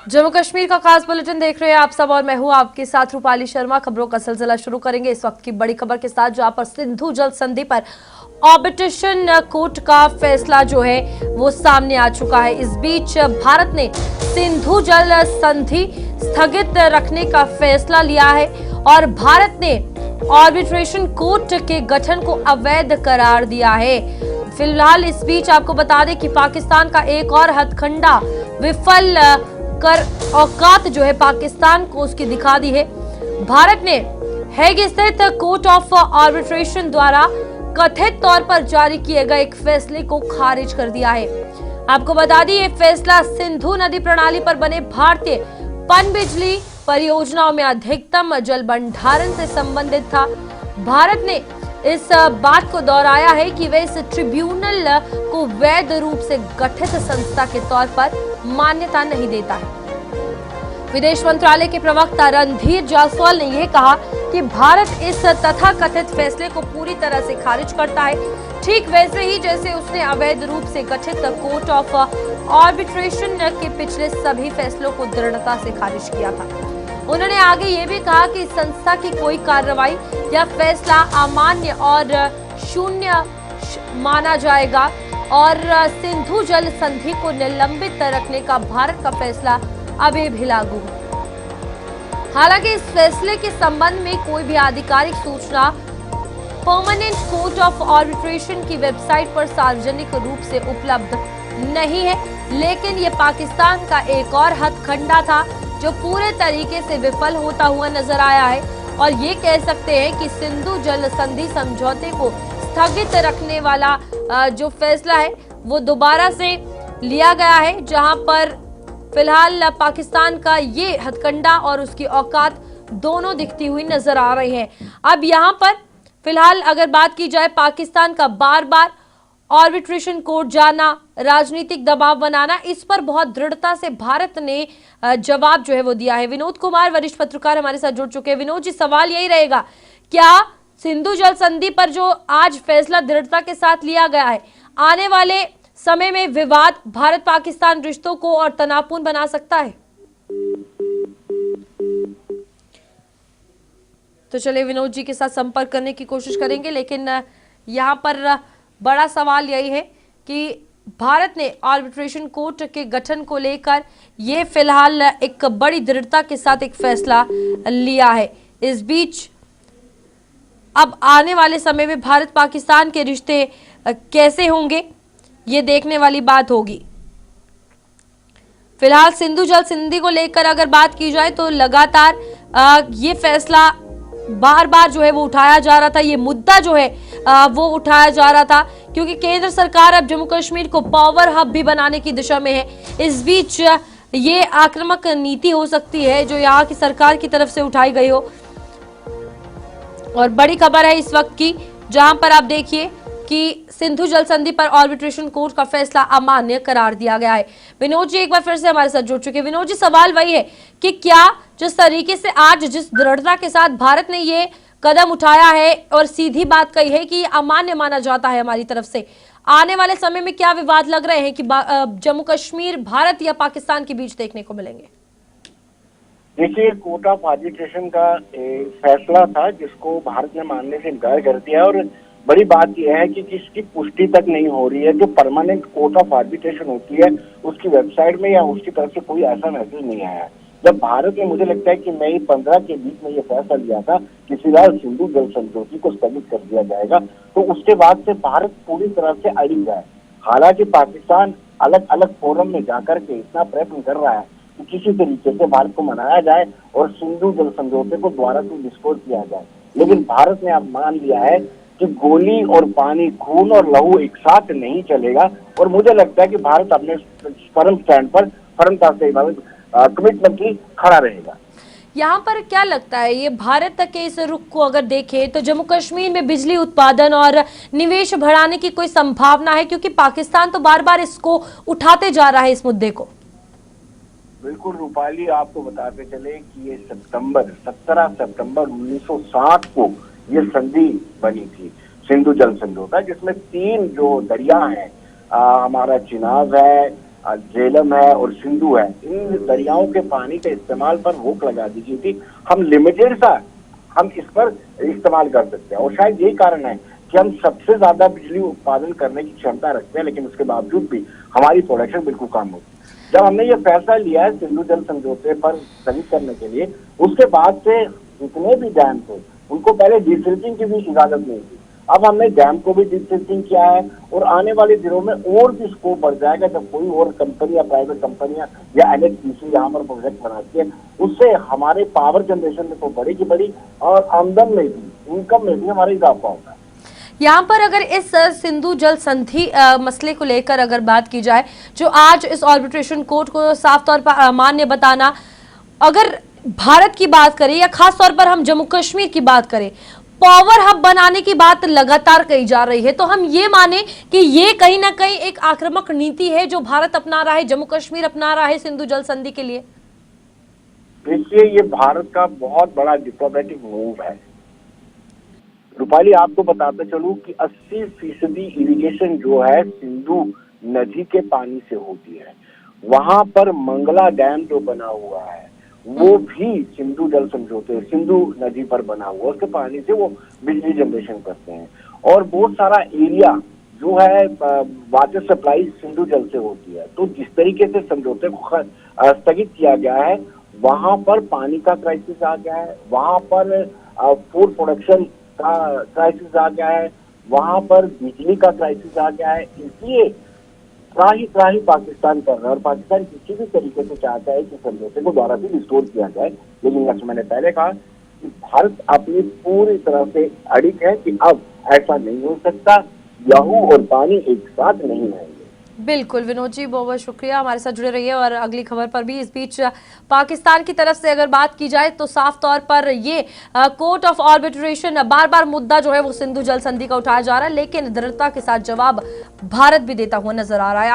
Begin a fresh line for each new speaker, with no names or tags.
जम्मू कश्मीर का खास बुलेटिन देख रहे हैं आप सब और मैं हूं आपके साथ रूपाली शर्मा। खबरों का सिलसिला शुरू करेंगे इस वक्त की बड़ी खबर के साथ, जहां पर सिंधु जल संधि पर आर्बिट्रेशन कोर्ट का फैसला जो है वो सामने आ चुका है। इस बीच भारत ने सिंधु जल संधि स्थगित रखने का फैसला लिया है और भारत ने आर्बिट्रेशन कोर्ट के गठन को अवैध करार दिया है। फिलहाल इस बीच आपको बता दें कि पाकिस्तान का एक और हथकंडा विफल कर औकात जो है पाकिस्तान को उसकी दिखा दी है। भारत ने हेग स्थित कोर्ट ऑफ आर्बिट्रेशन द्वारा कथित तौर पर जारी किए गए एक फैसले को खारिज कर दिया है। आपको बता दी ये फैसला सिंधु नदी प्रणाली पर बने भारतीय पनबिजली परियोजनाओं में अधिकतम जल भंडारण से संबंधित था। भारत ने इस बात को दोहराया है कि वे इस ट्रिब्यूनल को वैध रूप से गठित संस्था के तौर पर मान्यता नहीं देता है। विदेश मंत्रालय के प्रवक्ता रणधीर जायसवाल ने यह कहा कि भारत इस तथाकथित फैसले को पूरी तरह से खारिज करता है, ठीक वैसे ही जैसे उसने अवैध रूप से गठित कोर्ट ऑफ आर्बिट्रेशन के पिछले सभी फैसलों को दृढ़ता से खारिज किया था। उन्होंने आगे ये भी कहा कि संस्था की कोई कार्रवाई या फैसला अमान्य और शून्य माना जाएगा और सिंधु जल संधि को निलंबित रखने का भारत का फैसला अभी भी लागू है। हालांकि इस फैसले के संबंध में कोई भी आधिकारिक सूचना परमानेंट कोर्ट ऑफ आर्बिट्रेशन की वेबसाइट पर सार्वजनिक रूप से उपलब्ध नहीं है, लेकिन ये पाकिस्तान का एक और हथकंडा था जो पूरे तरीके से विफल होता हुआ नजर आया है। और ये कह सकते हैं कि सिंधु जल संधि समझौते को स्थगित रखने वाला जो फैसला है वो दोबारा से लिया गया है, जहां पर फिलहाल पाकिस्तान का ये हथकंडा और उसकी औकात दोनों दिखती हुई नजर आ रही हैं। अब यहाँ पर फिलहाल अगर बात की जाए पाकिस्तान का बार बार आर्बिट्रेशन कोर्ट जाना, राजनीतिक दबाव बनाना, इस पर बहुत दृढ़ता से भारत ने जवाब जो है वो दिया है। विनोद कुमार वरिष्ठ पत्रकार हमारे साथ जुड़ चुके हैं। विनोद जी, सवाल यही रहेगा, क्या सिंधु जल संधि पर जो आज फैसला दृढ़ता के साथ लिया गया है, आने वाले समय में विवाद भारत पाकिस्तान रिश्तों को और तनावपूर्ण बना सकता है? तो चलिए विनोद जी के साथ संपर्क करने की कोशिश करेंगे, लेकिन यहाँ पर बड़ा सवाल यही है कि भारत ने आर्बिट्रेशन कोर्ट के गठन को लेकर ये फिलहाल एक बड़ी दृढ़ता के साथ एक फैसला लिया है। इस बीच अब आने वाले समय में भारत पाकिस्तान के रिश्ते कैसे होंगे, ये देखने वाली बात होगी। फिलहाल सिंधु जल संधि को लेकर अगर बात की जाए तो लगातार ये फैसला बार बार जो है वो उठाया जा रहा था, ये मुद्दा जो है वो उठाया जा रहा था, क्योंकि केंद्र सरकार अब जम्मू कश्मीर को पावर हब भी बनाने की दिशा में है। इस बीच ये आक्रामक नीति हो सकती है जो यहाँ की सरकार की तरफ से उठाई गई हो। और बड़ी खबर है इस वक्त की, जहां पर आप देखिए कि सिंधु जल संधि पर आर्बिट्रेशन कोर्ट का फैसला अमान्य करार दिया गया है। विनोद जी एक बार फिर से हमारे साथ जुड़ चुके हैं। विनोद जी, सवाल वही है कि क्या जिस तरीके से आज जिस दृढ़ता के साथ भारत ने ये कदम उठाया है और सीधी बात कही है कि अमान्य माना जाता है हमारी तरफ से, आने वाले समय में क्या विवाद लग रहे हैं कि जम्मू कश्मीर भारत या पाकिस्तान के बीच देखने को मिलेंगे?
देखिए, कोर्ट ऑफ आर्बिट्रेशन का फैसला था जिसको भारत ने मानने से इनकार कर दिया, और बड़ी बात यह है कि जिसकी पुष्टि तक नहीं हो रही है। जो परमानेंट कोर्ट ऑफ आर्बिट्रेशन होती है उसकी वेबसाइट में या उसकी तरफ से कोई ऐसा मैसेज नहीं आया। जब भारत ने, मुझे लगता है कि मई 15 के बीच में ये फैसला लिया था कि फिलहाल सिंधु जल समझौते को स्थगित कर दिया जाएगा, तो उसके बाद से भारत पूरी तरह से अड़ी गया है। हालांकि पाकिस्तान अलग अलग फोरम में जाकर के इतना प्रयत्न कर रहा है कि किसी तरीके से भारत को मनाया जाए और सिंधु जल समझौते को दोबारा से डिस्कस किया जाए, लेकिन भारत ने अब मान लिया है कि गोली और पानी, खून और लहू एक साथ नहीं चलेगा। और मुझे लगता है कि भारत अपने फर्म स्टैंड पर फर्मता से कमिटमेंट की खड़ा रहेगा।
यहाँ पर क्या लगता है, ये भारत के इस रुख को अगर देखें तो जम्मू कश्मीर में बिजली उत्पादन और निवेश बढ़ाने की कोई संभावना है, क्योंकि पाकिस्तान तो बार बार इसको उठाते जा रहा है इस मुद्दे को?
बिल्कुल रूपाली, आपको बताते चले कि ये 17 सितंबर 1960 को ये संधि बनी थी, सिंधु जल समझौता, जिसमें 3 जो दरिया हैं, हमारा चिनाब है, झेलम है और सिंधु है, इन दरियाओं के पानी के इस्तेमाल पर रोक लगा दी गई थी। हम लिमिटेड सा हम इस पर इस्तेमाल कर सकते हैं और शायद यही कारण है कि हम सबसे ज्यादा बिजली उत्पादन करने की क्षमता रखते हैं, लेकिन उसके बावजूद भी हमारी प्रोडक्शन बिल्कुल कम होती है। जब हमने ये फैसला लिया है सिंधु जल समझौते पर स्थगित करने के लिए, उसके बाद से जितने भी डैम थे उनको पहले डिसिल्टिंग की भी इजाजत नहीं थी। अब हमने डैम को भी डिसिल्टिंग किया है और आने वाले दिनों में और भी स्कोप बढ़ जाएगा जब कोई और कंपनी या प्राइवेट कंपनियां या एनएचपीसी यहाँ पर प्रोजेक्ट बनाती है, उससे हमारे पावर जनरेशन में तो बढ़ेगी बड़ी और आमदन में भी, इनकम में भी हमारा इजाफा होगा।
यहाँ पर अगर इस सिंधु जल संधि मसले को लेकर अगर बात की जाए, जो आज इस आर्बिट्रेशन कोर्ट को साफ तौर पर अमान्य बताना, अगर भारत की बात करें या खास तौर पर हम जम्मू कश्मीर की बात करें, पावर हब बनाने की बात लगातार कही जा रही है, तो हम ये माने कि ये कहीं ना कहीं एक आक्रामक नीति है जो भारत अपना रहा है, जम्मू कश्मीर अपना रहा है सिंधु जल संधि के लिए।
देखिए, ये भारत का बहुत बड़ा डिप्लोमेटिक मूव है। रूपाली, आपको बताते चलूं कि 80% इरिगेशन जो है सिंधु नदी के पानी से होती है। वहां पर मंगला डैम जो बना हुआ है वो भी सिंधु जल समझौते, सिंधु नदी पर बना हुआ, उसके पानी से वो बिजली जनरेशन करते हैं। और बहुत सारा एरिया जो है वाटर सप्लाई सिंधु जल से होती है। तो जिस तरीके से समझौते को स्थगित किया गया है, वहां पर पानी का क्राइसिस आ गया है, वहां पर फूड प्रोडक्शन का क्राइसिस आ गया है, वहां पर बिजली का क्राइसिस आ गया है। इसलिए त्राही पाकिस्तान कर रहा है और पाकिस्तान किसी भी तरीके से चाहता है कि समझौते को दोबारा भी रिस्टोर किया जाए। लेकिन जैसे मैंने पहले कहा कि भारत अपनी पूरी तरह से अड़िग है कि अब ऐसा नहीं हो सकता, लहू और पानी एक साथ नहीं आएंगे।
बिल्कुल विनोद जी, बहुत बहुत शुक्रिया, हमारे साथ जुड़े रहिए। और अगली खबर पर भी, इस बीच पाकिस्तान की तरफ से अगर बात की जाए तो साफ तौर पर ये कोर्ट ऑफ आर्बिट्रेशन बार बार मुद्दा जो है वो सिंधु जल संधि का उठाया जा रहा है, लेकिन दृढ़ता के साथ जवाब भारत भी देता हुआ नजर आ रहा है।